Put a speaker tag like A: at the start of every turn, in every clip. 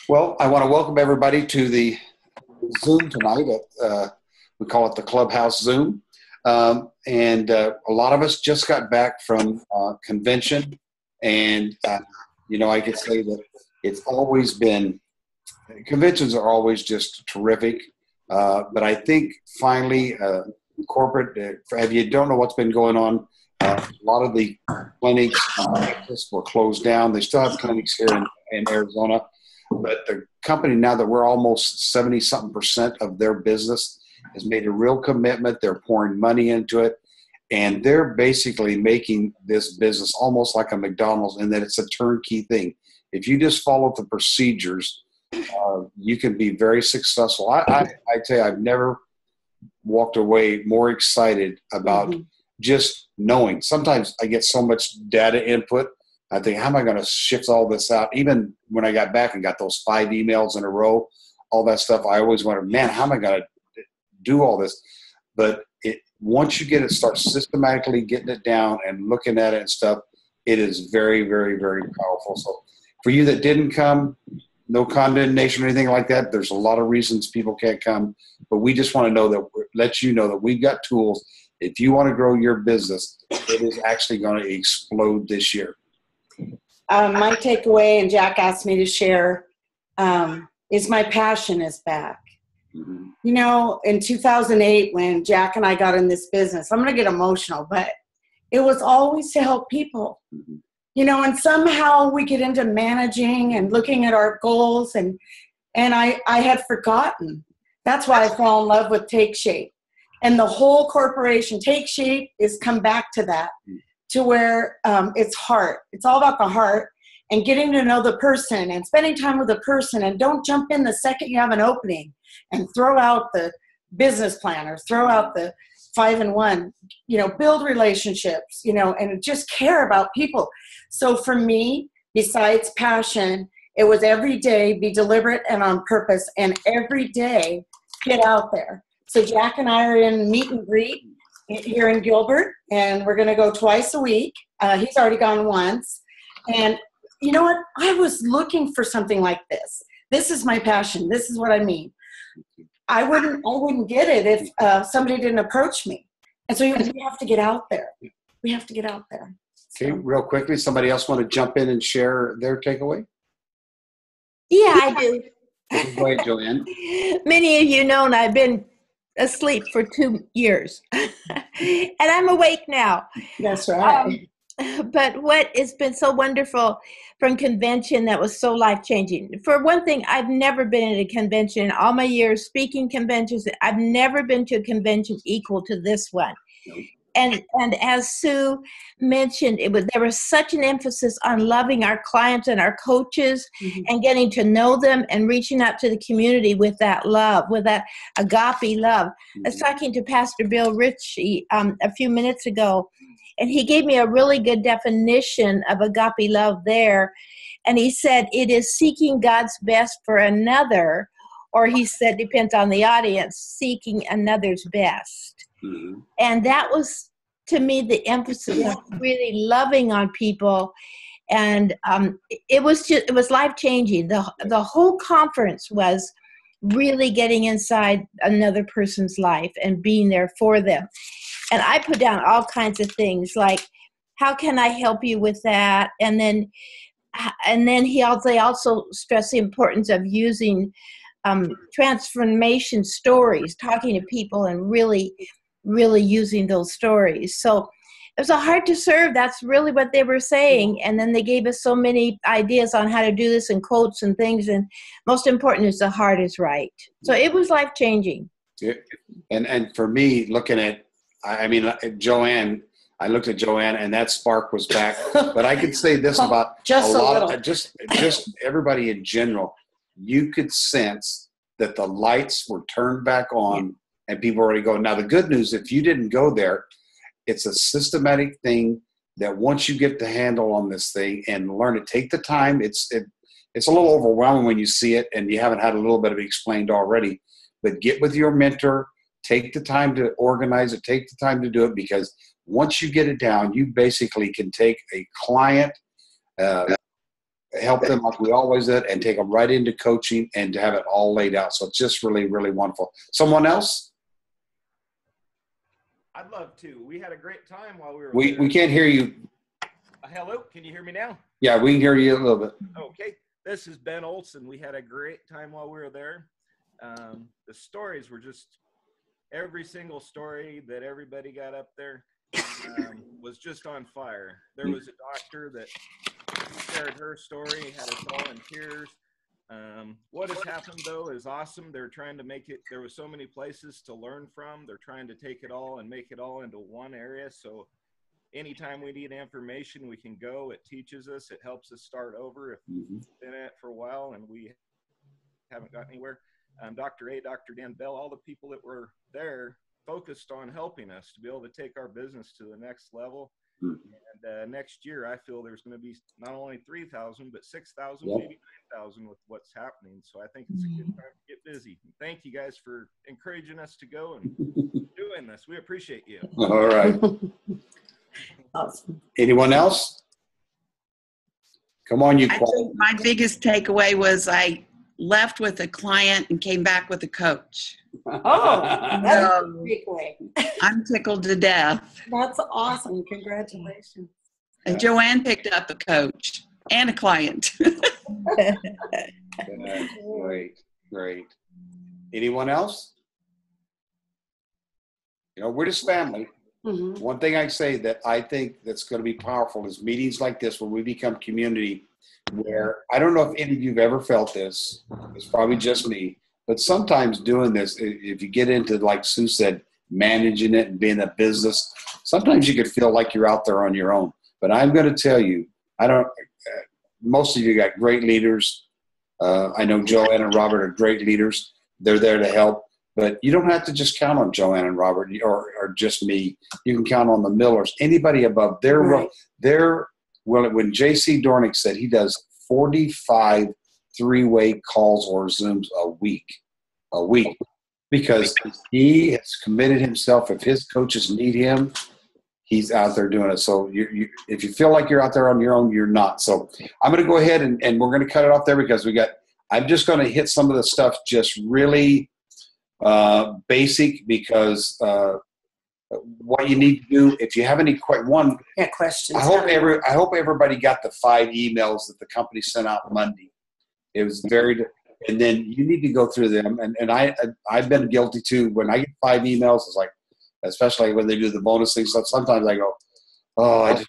A: Well, I want to welcome everybody to the Zoom tonight. We call it the Clubhouse Zoom. And a lot of us just got back from convention. And, I could say that it's always been, conventions are always just terrific. But I think finally, corporate, if you don't know what's been going on, a lot of the clinics were closed down. They still have clinics here in Arizona. But the company, now that we're almost 70-something% of their business, has made a real commitment. They're pouring money into it. And they're basically making this business almost like a McDonald's in that it's a turnkey thing. If you just follow the procedures, you can be very successful. I tell you, I've never walked away more excited about just knowing. Sometimes I get so much data input. I think, how am I going to shift all this out? Even when I got back and got those 5 emails in a row, all that stuff, I always wondered, man, how am I going to do all this? But once you get it, start systematically getting it down and looking at it and stuff, it is very, very, very powerful. So for you that didn't come, no condemnation or anything like that, there's a lot of reasons people can't come. But we just want to know that, let you know that we've got tools. If you want to grow your business, it is actually going to explode this year.
B: My takeaway, and Jack asked me to share, is my passion is back.
A: Mm-hmm.
B: In 2008, when Jack and I got in this business, I'm going to get emotional, but it was always to help people.
A: Mm-hmm.
B: And somehow we get into managing and looking at our goals, and I had forgotten. That's why I fell in love with Take Shape. And the whole corporation, Take Shape, is come back to that. To where it's heart. It's all about the heart and getting to know the person and spending time with the person, and don't jump in the second you have an opening and throw out the business plan or throw out the 5-in-1, build relationships, and just care about people. So for me, besides passion, it was every day be deliberate and on purpose, and every day get out there. So Jack and I are in meet and greet here in Gilbert, and we're going to go twice a week. He's already gone once. And you know what? I was looking for something like this. This is my passion. This is what I mean. I wouldn't get it if somebody didn't approach me. And so we have to get out there. We have to get out there.
A: Okay, real quickly, somebody else want to jump in and share their takeaway?
C: Yeah, I do.
A: Go ahead, Joanne.
C: Many of you know, and I've been asleep for 2 years and I'm awake now.
B: That's right.
C: But what has been so wonderful from convention that was so life-changing. For one thing, I've never been at a convention in all my years speaking conventions. I've never been to a convention equal to this one. And as Sue mentioned, there was such an emphasis on loving our clients and our coaches and getting to know them and reaching out to the community with that love, with that agape love. I was talking to Pastor Bill Ritchie a few minutes ago, and he gave me a really good definition of agape love there. And he said, it is seeking God's best for another, or he said, depends on the audience, seeking another's best.
A: Mm-hmm.
C: And that was, to me, the emphasis of really loving on people. And it was life-changing. The whole conference was really getting inside another person's life and being there for them. And I put down all kinds of things like, how can I help you with that? And then they also stressed the importance of using transformation stories, talking to people and really using those stories. So it was a hard to serve. That's really what they were saying. And then they gave us so many ideas on how to do this and quotes and things. And most important is the heart is right. So it was life-changing.
A: Yeah. And for me, looking at, Joanne, I looked at Joanne and that spark was back. But I could say this about
B: just
A: a lot of, just everybody in general, you could sense that the lights were turned back on. And people already go. Now, the good news, if you didn't go there, it's a systematic thing that once you get the handle on this thing and learn to take the time, it's a little overwhelming when you see it and you haven't had a little bit of it explained already. But get with your mentor, take the time to organize it, take the time to do it, because once you get it down, you basically can take a client help them like we always did and take them right into coaching and to have it all laid out. So it's just really, really wonderful. Someone else?
D: I'd love to. We had a great time while we were
A: We can't hear you.
D: Hello, can you hear me now?
A: Yeah, we can hear you a little bit.
D: Okay, this is Ben Olson. We had a great time while we were there. The stories were just, every single story that everybody got up there was just on fire. There was a doctor that shared her story, had us all in tears. What has happened though is awesome. They're trying to make it, there were so many places to learn from. They're trying to take it all and make it all into one area. So anytime we need information, we can go. It teaches us, it helps us start over if we've been in it for a while and we haven't gotten anywhere. Dr. A, Dr. Dan Bell, all the people that were there focused on helping us to be able to take our business to the next level. And next year, I feel there's going to be not only 3,000, but 6,000, maybe 9,000 with what's happening. So I think it's a good time to get busy. Thank you guys for encouraging us to go and doing this. We appreciate you.
A: All right.
B: Awesome.
A: Anyone else? Come on, you.
E: I think my biggest takeaway was I left with a client and came back with a coach.
B: Oh, that's a big way.
E: I'm tickled to death.
B: That's awesome. Congratulations.
E: And Joanne picked up a coach and a client.
A: Great, great. Anyone else? You know, we're just family. One thing I say that I think that's going to be powerful is meetings like this where we become community, where I don't know if any of you have ever felt this. It's probably just me. But sometimes doing this, if you get into, like Sue said, managing it and being a business, sometimes you could feel like you're out there on your own. But I'm going to tell you, most of you got great leaders. I know Joanne and Robert are great leaders. They're there to help. But you don't have to just count on Joanne and Robert or just me. You can count on the Millers. Anybody above. When J.C. Dornick said he does 45 three-way calls or Zooms a week, because he has committed himself. If his coaches need him, he's out there doing it. So if you feel like you're out there on your own, you're not. So I'm going to go ahead and we're going to cut it off there because I'm just going to hit some of the stuff just really basic because what you need to do if you have any
B: Questions.
A: I hope everybody got the 5 emails that the company sent out Monday. It was and then you need to go through them. And I've been guilty too. When I get 5 emails, it's like, especially when they do the bonus things. So sometimes I go, I'm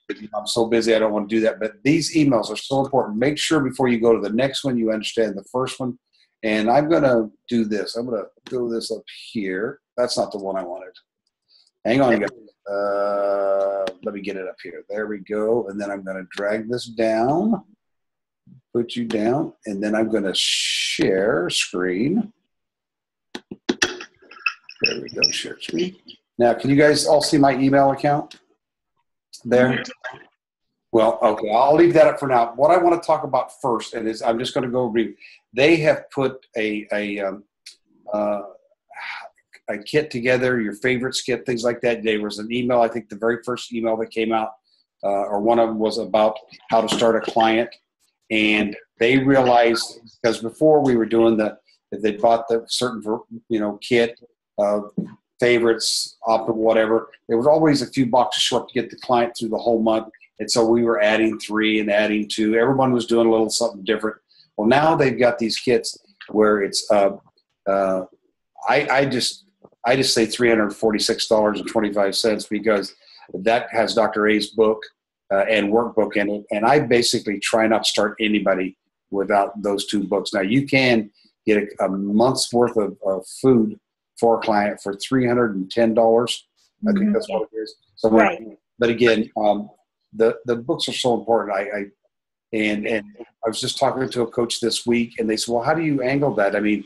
A: so busy. I don't want to do that. But these emails are so important. Make sure before you go to the next one, you understand the first one. And I'm going to do this. I'm going to go this up here. That's not the one I wanted. Hang on, guys. Let me get it up here. There we go. And then I'm going to drag this down, put you down, and then I'm going to share screen. There we go, share screen. Now, can you guys all see my email account there? Well, okay, I'll leave that up for now. What I want to talk about first, and I'm just going to go read. They have put a kit together, your favorite skit, things like that. There was an email, I think the very first email that came out, or one of them was about how to start a client. And they realized, because before we were doing they bought the certain, kit, favorites, optimal, whatever. There was always a few boxes short to get the client through the whole month. And so we were adding 3 and adding 2. Everyone was doing a little something different. Well, now they've got these kits where it's, I just say $346.25 because that has Dr. A's book and workbook in it. And I basically try not to start anybody without those 2 books. Now, you can get a month's worth of food for a client for $310. I think that's what it is. So right. But again, the books are so important. I was just talking to a coach this week, and they said, "Well, how do you angle that?" I mean,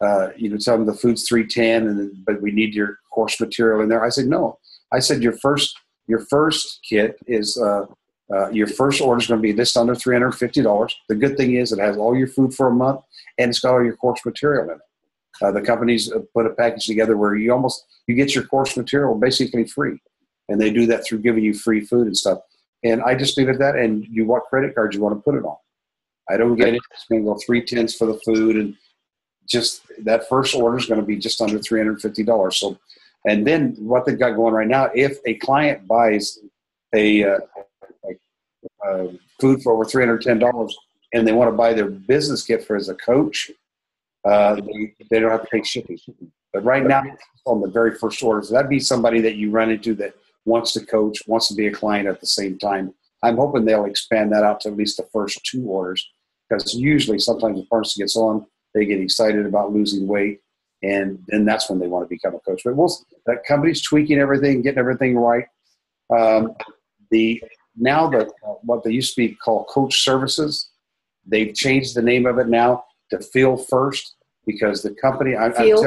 A: tell them the food's $310, but we need your course material in there. I said, "No." I said, "Your first kit is your first order is going to be just under $350. The good thing is it has all your food for a month, and it's got all your course material in it. The companies put a package together where you get your course material basically free, and they do that through giving you free food and stuff. And I just leave it at that. And what credit card you want to put it on? I don't get it. It's going to go 3/10 for the food, and just that first order is going to be just under $350. So, and then what they've got going right now, if a client buys a food for over $310 and they want to buy their business kit for as a coach, they don't have to pay shipping. But right now, it's on the very first order. So that'd be somebody that you run into that wants to coach, wants to be a client at the same time. I'm hoping they'll expand that out to at least the first 2 orders, because usually sometimes the person gets on, they get excited about losing weight, and then that's when they want to become a coach. But that company's tweaking everything, getting everything right. What they used to be called Coach Services, they've changed the name of it now to Feel First, because the company
B: Field.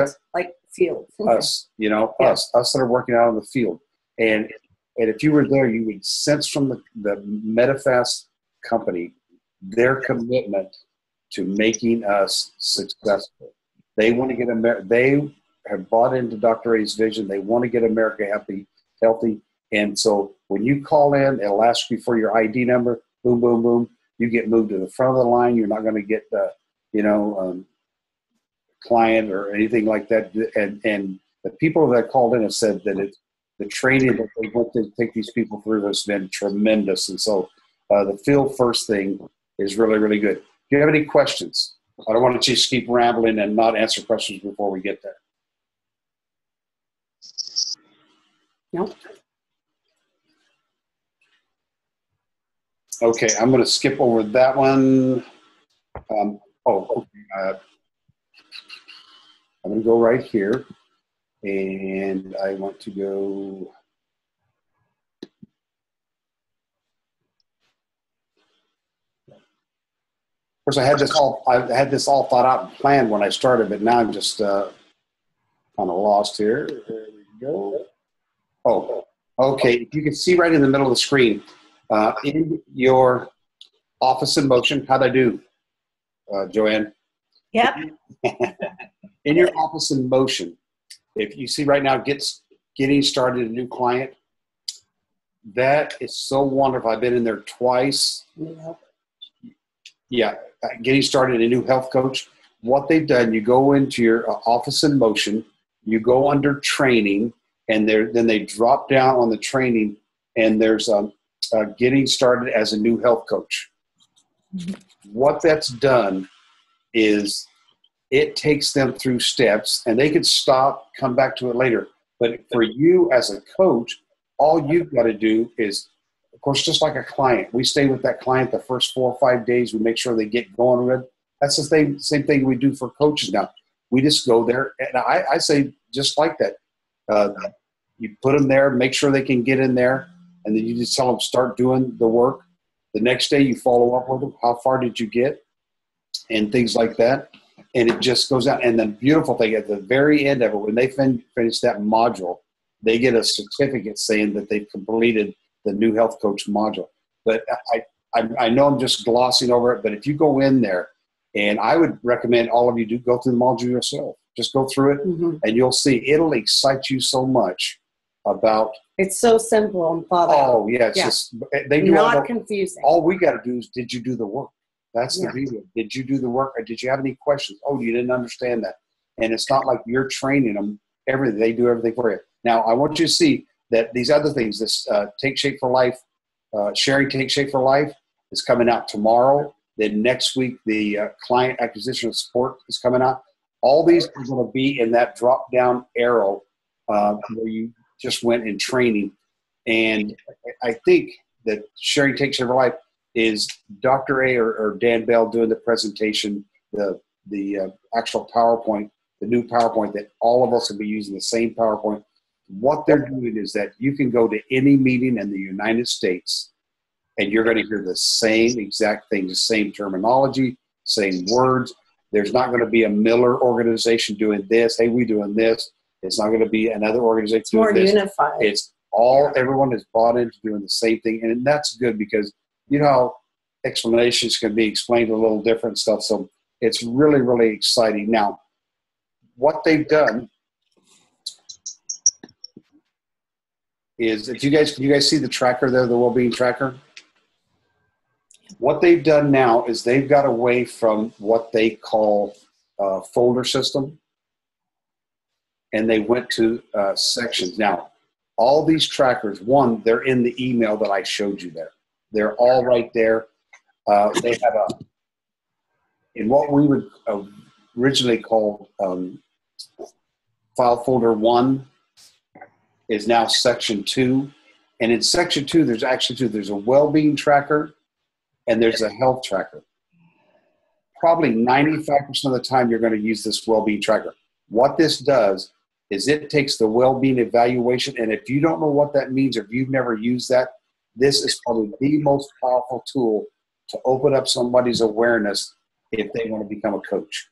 A: us,
B: Yeah.
A: us that are working out in the field, and if you were there, you would sense from the Medifast company their commitment to making us successful. They want to get they have bought into Dr. A's vision. They want to get America healthy. And so when you call in, it'll ask you for your ID number. Boom, boom, boom. You get moved to the front of the line. You're not going to get client or anything like that. And the people that called in have said that the training that they went to take these people through has been tremendous. And so the Feel First thing is really, really good. Do you have any questions? I don't want to just keep rambling and not answer questions before we get there.
B: Nope.
A: Okay, I'm going to skip over that one. I'm going to go right here, and I want to go. Of course, I had this all thought out and planned when I started, but now I'm just kind of lost here. There we go. Oh, okay. If you can see right in the middle of the screen, in your Office in Motion, how'd I do, Joanne?
C: Yep.
A: In your Office in Motion, if you see right now, getting started a new client, that is so wonderful. I've been in there twice. Yeah, getting started a new health coach. What they've done, you go into your Office in Motion, you go under training, and then they drop down on the training, and there's getting started as a new health coach. Mm-hmm. What that's done is it takes them through steps, and they could stop, come back to it later. But for you as a coach, all you've got to do is, of course, just like a client, we stay with that client the first 4 or 5 days. We make sure they get going with it. That's the same thing we do for coaches now. We just go there, and I say just like that. You put them there, make sure they can get in there, and then you just tell them start doing the work. The next day you follow up with them. How far did you get? And things like that. And it just goes out. And the beautiful thing, at the very end of it, when they finish that module, they get a certificate saying that they've completed the new health coach module. But I know I'm just glossing over it, but if you go in there, and I would recommend all of you do go through the module yourself. Just go through it, mm-hmm. and you'll see it'll excite you so much about.
B: It's so simple and thought out.
A: Oh yeah, just they do
B: not confusing.
A: All we got to do is, did you do the work? That's the video. Did you do the work, or did you have any questions? Oh, you didn't understand that, and it's not like you're training them. Everything they do everything for you. Now I want you to see that these other things, this Take Shape for Life, sharing Take Shape for Life is coming out tomorrow. Then next week, the client acquisition and support is coming out. All these are going to be in that drop-down arrow where you just went in training. And I think that sharing Take Shape for Life is Dr. A or Dan Bell doing the presentation, the actual PowerPoint, the new PowerPoint that all of us will be using the same PowerPoint. What they're doing is that you can go to any meeting in the United States and you're going to hear the same exact thing, the same terminology, same words. There's not going to be a Miller organization doing this. Hey, we doing this. It's not going to be another organization doing this.
B: It's more unified.
A: It's everyone is bought into doing the same thing. And that's good because you know how explanations can be explained a little different stuff. So it's really, really exciting. Now, what they've done is, can you guys see the tracker there, the well-being tracker? What they've done now is they've got away from what they call a folder system, and they went to sections. Now, all these trackers, one, they're in the email that I showed you there. They're all right there. They have in what we would originally call file folder 1 is now section 2. And in section 2, there's actually two. There's a well-being tracker and there's a health tracker. Probably 95% of the time you're going to use this well-being tracker. What this does is it takes the well-being evaluation, and if you don't know what that means or if you've never used that, this is probably the most powerful tool to open up somebody's awareness if they want to become a coach.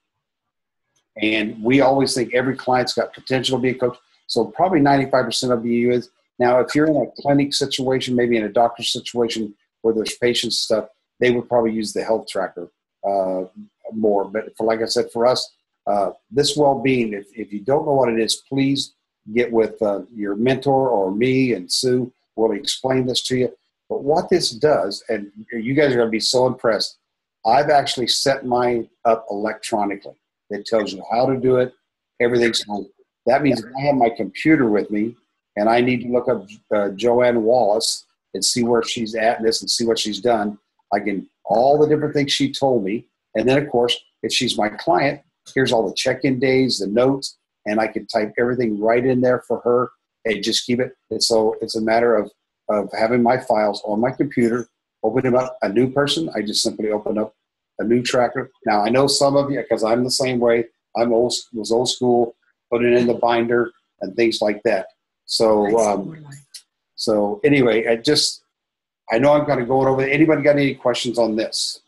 A: And we always think every client's got potential to be a coach. So probably 95% of you is. Now, if you're in a clinic situation, maybe in a doctor situation where there's patient stuff, they would probably use the health tracker more. But for, like I said, for us, this well-being, if you don't know what it is, please get with your mentor or me and Sue. We'll explain this to you. But what this does, and you guys are going to be so impressed, I've actually set mine up electronically. It tells you how to do it. Everything's home. That means if I have my computer with me and I need to look up Joanne Wallace and see where she's at in this and see what she's done, I can, all the different things she told me. And then, of course, if she's my client, here's all the check-in days, the notes, and I can type everything right in there for her and just keep it. And so it's a matter of having my files on my computer, open them up. A new person, I just simply open up a new tracker. Now, I know some of you, because I'm the same way, was old school, put it in the binder and things like that. So, so anyway, I know I'm going to go over. Anybody got any questions on this?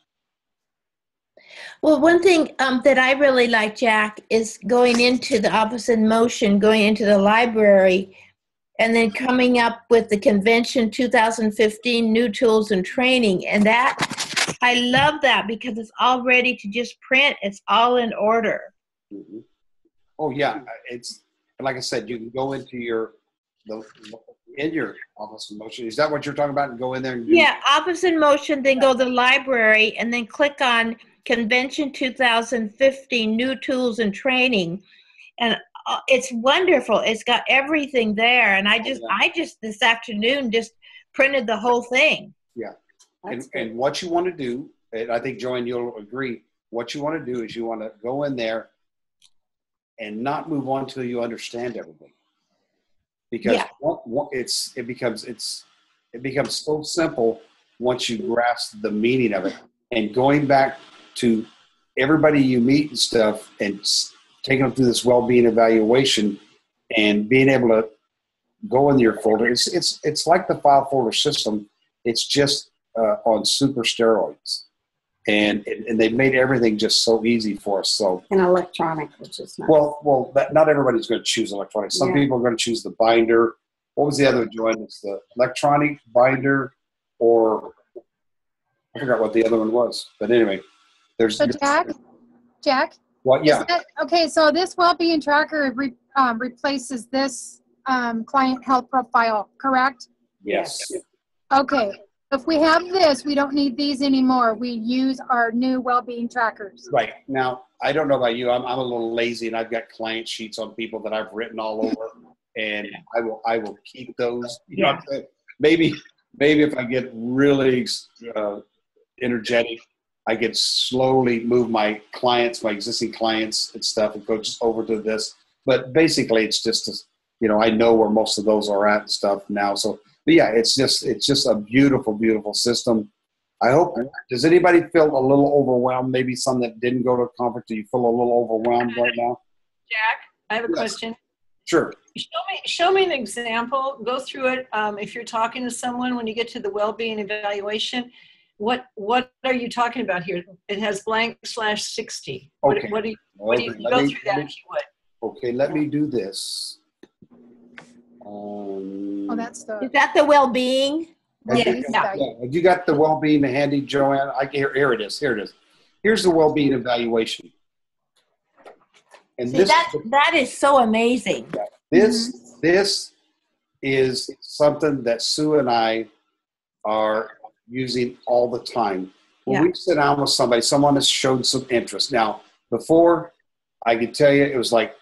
C: Well, one thing that I really like, Jack, is going into the opposite motion, going into the library, and then coming up with the convention 2015 new tools and training. And that, I love that because it's all ready to just print. It's all in order.
A: Mm-hmm. Oh yeah, it's like I said. You can go into your office in motion. Is that what you're talking about? And go in there and do
C: office in motion. Then go to the library and then click on Convention 2015 new tools and training, and it's wonderful. It's got everything there, and I just this afternoon just printed the whole thing.
A: Yeah, and what you want to do, and I think Joanne, you'll agree. What you want to do is you want to go in there and not move on till you understand everything, because it becomes so simple once you grasp the meaning of it. And going back to everybody you meet and stuff, and taking them through this well-being evaluation, and being able to go in your folder. It's like the file folder system. It's just on super steroids, and they've made everything just so easy for us. So
B: and electronic, which is nice.
A: well, not everybody's going to choose electronic. Some people are going to choose the binder. What was the other, Joanne? It's the electronic binder, or I forgot what the other one was. But anyway, there's.
F: So Jack.
A: What? Yeah.
F: Okay, so this well-being tracker replaces this client health profile, correct?
A: Yes.
F: Okay. If we have this, we don't need these anymore. We use our new well-being trackers.
A: Right. Now, I don't know about you. I'm a little lazy, and I've got client sheets on people that I've written all over, and I will keep those. You know what I'm saying? Maybe if I get really energetic, I could slowly move my existing clients and stuff, and go just over to this. But basically, it's just, I know where most of those are at and stuff now. So, but yeah, it's just a beautiful, beautiful system. I hope. Does anybody feel a little overwhelmed? Maybe some that didn't go to a conference. Do you feel a little overwhelmed right now?
G: Jack, I have a question.
A: Sure.
G: Show me an example. Go through it. If you're talking to someone, when you get to the well-being evaluation, what are you talking about here? It has /60.
A: Okay.
G: What do you go through that if you would?
A: Okay, let me do this.
F: That's
C: Is that the well-being?
A: Yes. Yeah. Have you got the well-being handy, Joanne? Here it is. Here's the well-being evaluation. And
C: See, that is so amazing.
A: This is something that Sue and I are using all the time. when we sit down with somebody, someone has shown some interest. Now, before, I could tell you, it was like,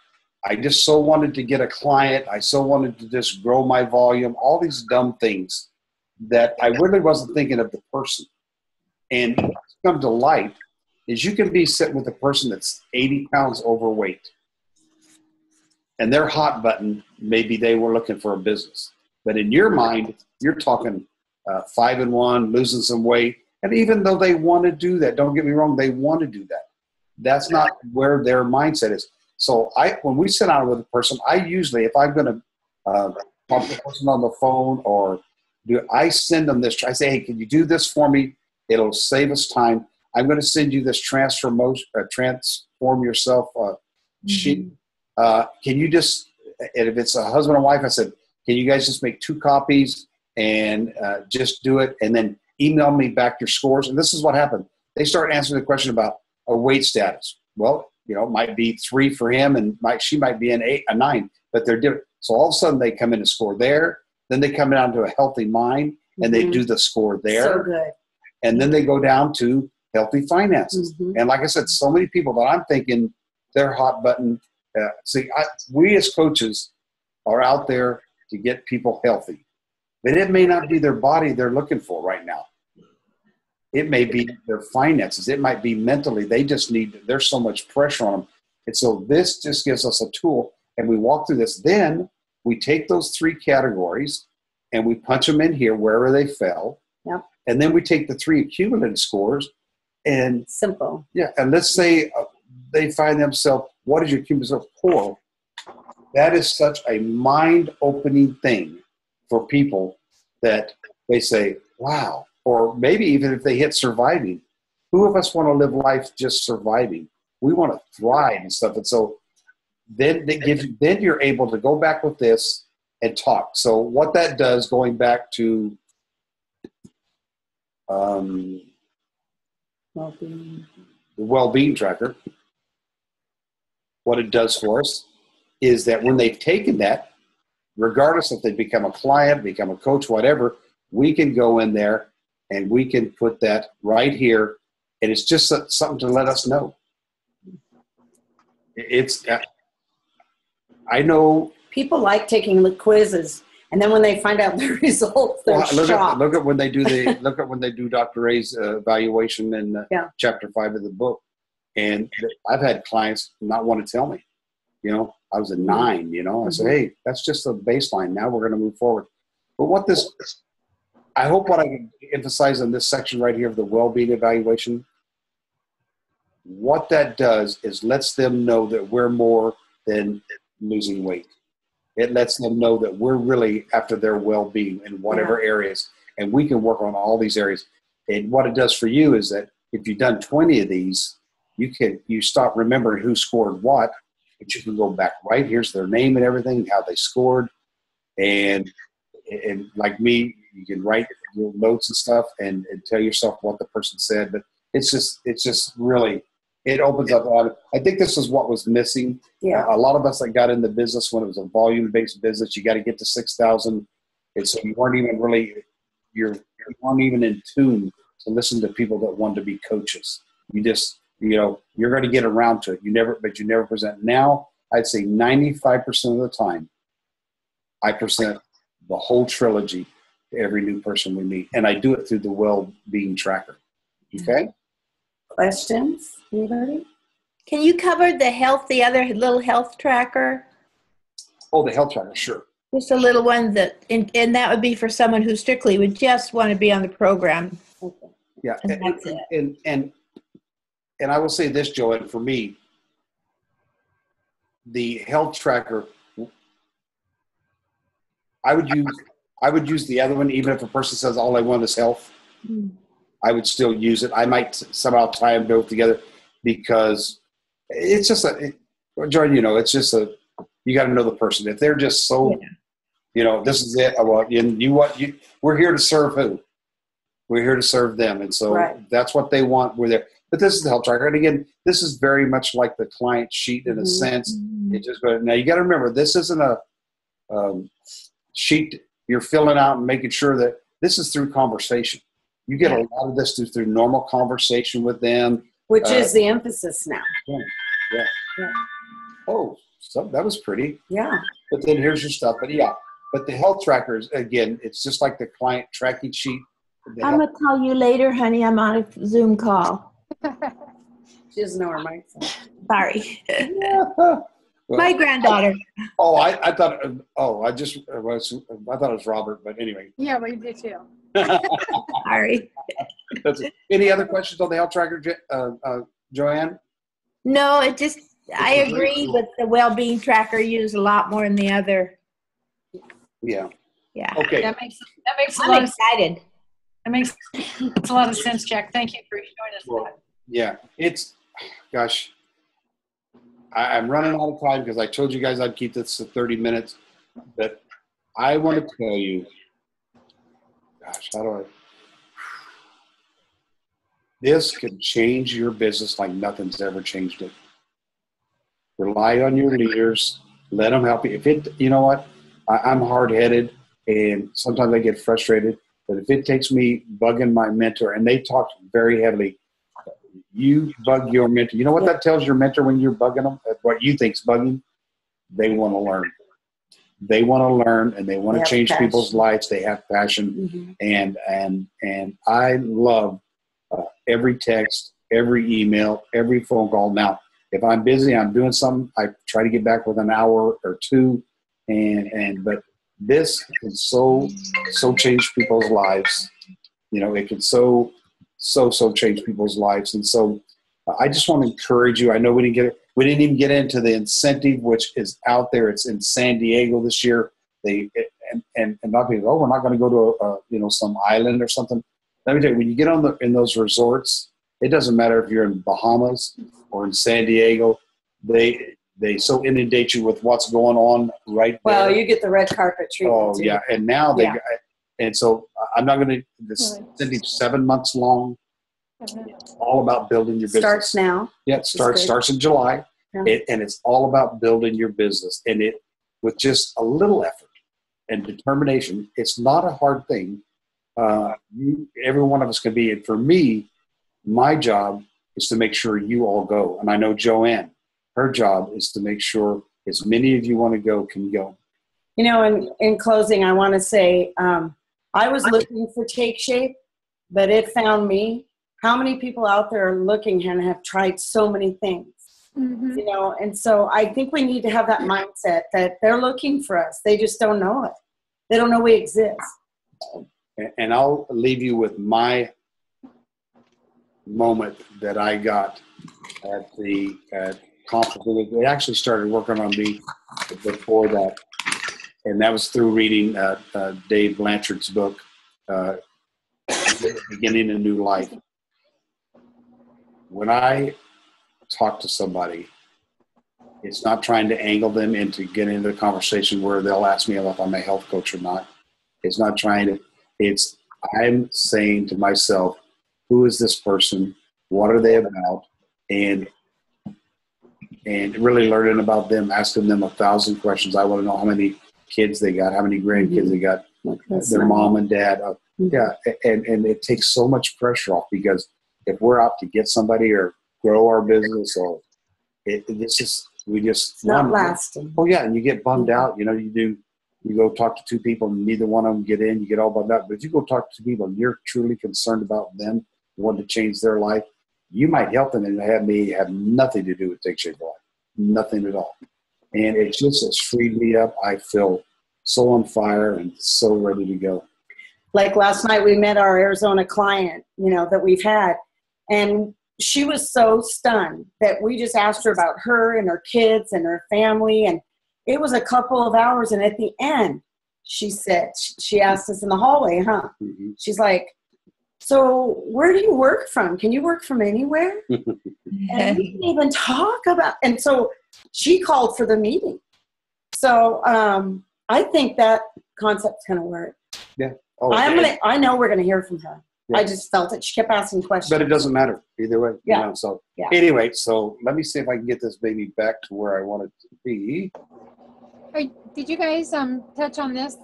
A: I just so wanted to get a client. I so wanted to just grow my volume, all these dumb things that I really wasn't thinking of the person. And what's come to light is you can be sitting with a person that's 80 pounds overweight, and their hot button, maybe they were looking for a business. But in your mind, you're talking 5-1, losing some weight. And even though they want to do that, don't get me wrong, they want to do that. That's not where their mindset is. So when we sit down with a person, I usually, if I'm going to talk to a person on the phone I send them this. I say, hey, can you do this for me? It'll save us time. I'm going to send you this transform yourself sheet. Can you just, and if it's a husband and wife, I said, can you guys just make 2 copies and just do it, and then email me back your scores? And this is what happened. They start answering the question about a weight status. Well, it might be 3 for him, and she might be an 8, a 9, but they're different. So all of a sudden they come in to score there. Then they come down to a healthy mind, and they do the score there.
B: So good.
A: And then they go down to healthy finances. And like I said, so many people that I'm thinking their hot button. We as coaches are out there to get people healthy, but it may not be their body they're looking for right now. It may be their finances. It might be mentally. There's so much pressure on them. And so this just gives us a tool, and we walk through this. Then we take those 3 categories and we punch them in here wherever they fell.
B: Yep.
A: And then we take the 3 accumulated scores and
B: simple.
A: Yeah. And let's say they find themselves, what is your cumulative poor? That is such a mind-opening thing for people that they say, wow. Or maybe even if they hit surviving. Who of us want to live life just surviving? We want to thrive and stuff. And so then you're able to go back with this and talk. So what that does, going back to the well-being tracker, what it does for us is that when they've taken that, regardless if they become a client, become a coach, whatever, we can go in there and we can put that right here, and it's just something to let us know. I know
B: people like taking the quizzes, and then when they find out the results, they're shocked.
A: Look at when they do Dr. Ray's evaluation in chapter 5 of the book, and I've had clients not want to tell me. I was a 9. I said, hey, that's just a baseline. Now we're going to move forward. But I hope what I can emphasize in this section right here of the well-being evaluation, what that does is lets them know that we're more than losing weight. It lets them know that we're really after their well-being in whatever areas, and we can work on all these areas. And what it does for you is that if you've done 20 of these, you stop remembering who scored what, but you can go back right. Here's their name and everything, how they scored, and like me, you can write your notes and stuff and tell yourself what the person said. But it's just really, it opens up a lot. I think this is what was missing.
B: Yeah.
A: A lot of us that got in the business when it was a volume-based business, you got to get to 6,000. And so you weren't even in tune to listen to people that wanted to be coaches. You just, you're going to get around to it. You never present. Now, I'd say 95% of the time, I present the whole trilogy to every new person we meet. And I do it through the well-being tracker. Okay?
B: Questions? Anybody?
C: Can you cover the other little health tracker?
A: Oh, the health tracker, sure.
C: Just a little one and that would be for someone who strictly would just want to be on the program.
B: Okay.
A: Yeah.
C: And that's it.
A: And I will say this, Joanne, for me, the health tracker, I would use the other one, even if a person says all I want is health. I would still use it. I might somehow tie them both together because it's just Jordan, it's just you got to know the person. If they're just so, this is it. Well, we're here to serve who? We're here to serve them. And so that's what they want. We're there. But this is the health tracker. And again, this is very much like the client sheet in a sense. It just now you got to remember, this isn't a sheet you're filling out and making sure that this is through conversation. You get a lot of this through normal conversation with them.
B: Which is the emphasis now.
A: Yeah.
B: Yeah.
A: Oh, so that was pretty.
B: Yeah.
A: But then here's your stuff. But yeah, but the health trackers, again, it's just like the client tracking sheet.
C: I'm going to call you later, honey. I'm on a Zoom call.
B: She doesn't know her mic's on.
C: Sorry.
A: Well,
C: My granddaughter.
A: I thought, I thought it was Robert, but anyway.
F: Yeah, we do too.
C: Sorry.
A: That's it. Any other questions on the health tracker, Joanne?
C: No, I agree with the well-being tracker used a lot more than the other.
A: Yeah.
C: Yeah.
A: Okay.
G: That makes a
C: I'm
G: lot of
C: excited.
G: that makes a lot of sense, Jack. Thank you for showing us
A: Well,
G: that.
A: yeah, gosh, I'm running out of time because I told you guys I'd keep this to 30 minutes, but I want to tell you, gosh, this can change your business like nothing's ever changed it. Rely on your leaders. Let them help you. You know what? I'm hard-headed, and sometimes I get frustrated, but if it takes me bugging my mentor, and they talk very heavily, you bug your mentor. You know what that tells your mentor when you're bugging them? What you think's bugging? They want to learn. They want to learn, and they want to change people's lives. They have passion, and I love every text, every email, every phone call. Now, if I'm busy, I'm doing something, I try to get back with an hour or two, but this can so change people's lives. You know, it can so change people's lives. And so I just want to encourage you. I know we didn't even get into the incentive, which is out there. It's in San Diego this year. And not people, we're not going to go to some island or something. Let me tell you, when you get in those resorts, it doesn't matter if you're in Bahamas or in San Diego, they so inundate you with what's going on right there.
B: Well, you get the red carpet treatment.
A: Oh, yeah. And now and so I'm not going to, this incentive 7 months long, all about building your business.
B: Starts now.
A: Yeah, it starts in July.
B: Yeah.
A: And it's all about building your business. And with just a little effort and determination, it's not a hard thing. Every one of us can be. And for me, my job is to make sure you all go. And I know Joanne, her job is to make sure as many of you want to go can go.
B: You know, in closing, I want to say I was looking for Take Shape, but it found me. How many people out there are looking and have tried so many things?
F: Mm-hmm.
B: You know, and so I think we need to have that mindset that they're looking for us. They just don't know it. They don't know we exist.
A: And I'll leave you with my moment that I got at the conference. They actually started working on me before that. And that was through reading Dave Blanchard's book, Beginning a New Life. When I talk to somebody, it's not trying to angle them into getting into the conversation where they'll ask me if I'm a health coach or not. It's not trying to, I'm saying to myself, who is this person? What are they about? And really learning about them, asking them 1,000 questions. I want to know how many kids they got, how many grandkids they got, their mom and dad. Yeah, and it takes so much pressure off, because if we're out to get somebody or grow our business, or it's
B: not lasting.
A: Oh yeah, and you get bummed out. You know, you go talk to 2 people and neither one of them get in. You get all bummed out. But if you go talk to 2 people and you're truly concerned about them, want to change their life, you might help them, and it have nothing to do with Take Shape Life, nothing at all. And it's freed me up. I feel so on fire and so ready to go.
B: Like last night, we met our Arizona client, that we've had, and she was so stunned that we just asked her about her and her kids and her family, and it was a couple of hours. And at the end, she said, she asked us in the hallway,
A: Mm-hmm.
B: She's like, so where do you work from? Can you work from anywhere? And we didn't even talk about, and so she called for the meeting. So I think that concept's going to work.
A: Yeah. Oh,
B: I know we're going to hear from her.
A: Yeah.
B: I just felt it. She kept asking questions.
A: But it doesn't matter either way.
B: Yeah.
A: So
B: Yeah.
A: Anyway, so let me see if I can get this baby back to where I want it to be.
F: Hey, did you guys touch on this?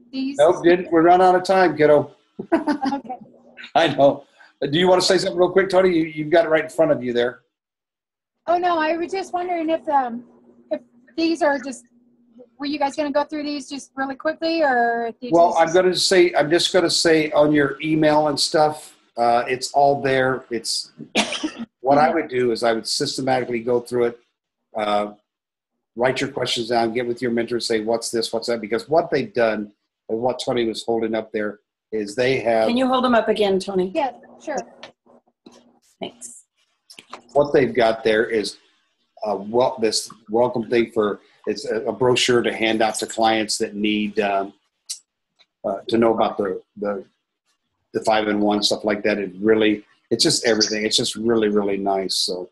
F: These?
A: Nope, we're run out of time, kiddo.
F: Okay.
A: I know. Do you want to say something real quick, Tony? You've got it right in front of you there.
F: Oh no, I was just wondering if these are just, were you guys going to go through these just really quickly, or if you
A: Well,
F: just,
A: I'm just going to say on your email and stuff, it's all there. It's what I would do is I would systematically go through it, write your questions down, get with your mentor, say what's this, what's that, because what they've done and what Tony was holding up there is they have.
B: Can you hold them up again, Tony?
F: yeah, sure.
B: Thanks.
A: What they've got there is this welcome thing for. It's a brochure to hand out to clients that need to know about the 5-in-1 stuff like that. It's just everything. It's just really, really nice. So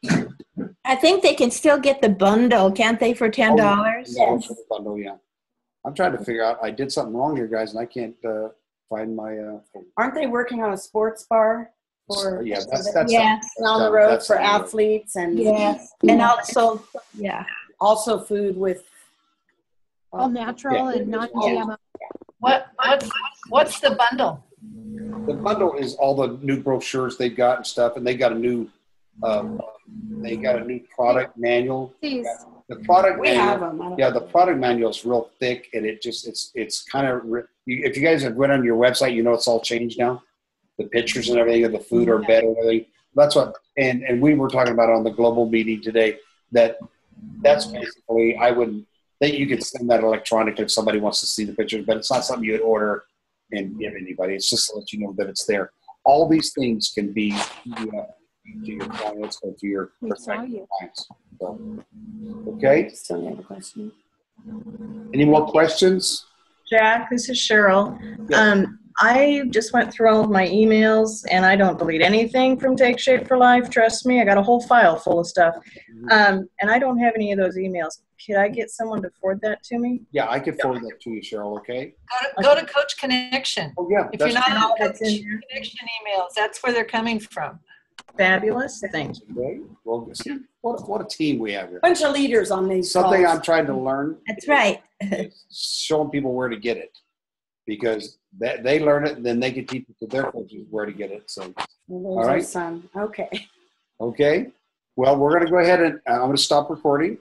C: I think they can still get the bundle, can't they, for $10?
A: Yeah, for the bundle, yeah. I'm trying to figure out. I did something wrong here, guys, and I can't find my.
B: Aren't they working on a sports bar for
A: Yeah, that's
C: Yes.
B: down the road
A: that's
B: for
A: down the road.
B: athletes and
C: Yes. And also, yeah.
B: also food with
F: All natural and non-GMO.
G: What's the bundle?
A: The bundle is all the new brochures they've got and stuff, and they got a new product manual.
F: These.
A: The product
B: we
A: manual,
B: have them.
A: yeah, the product manual is real thick, and it's kind of. If you guys have went on your website, you know it's all changed now. The pictures and everything of the food are better and everything. That's what, and we were talking about on the global meeting today. That's basically that you can send that electronically if somebody wants to see the pictures, but it's not something you would order and give anybody. It's just to let you know that it's there. All these things can be to your clients or to your prospective clients. So, okay.
B: Still have a question.
A: Any more questions?
H: Jack, this is Cheryl. I just went through all of my emails, and I don't delete anything from Take Shape for Life. Trust me, I got a whole file full of stuff. And I don't have any of those emails. Could I get someone to forward that to me?
A: Yeah, I can forward that to you, Cheryl, okay?
G: Go to Coach Connection.
A: Oh, yeah.
G: If you're not on
H: that's
G: Coach
H: in there.
G: Connection emails, that's where they're coming from.
H: Fabulous. Thanks.
A: Okay. Well, see, what a team we have here.
B: Bunch of leaders on these
A: Something
B: calls.
A: I'm trying to learn.
C: That's right.
A: is showing people where to get it. Because they learn it, and then they can teach it to their coaches where to get it. So,
B: All
A: right.
B: Son. Okay.
A: okay. Well, we're going to go ahead and I'm going to stop recording.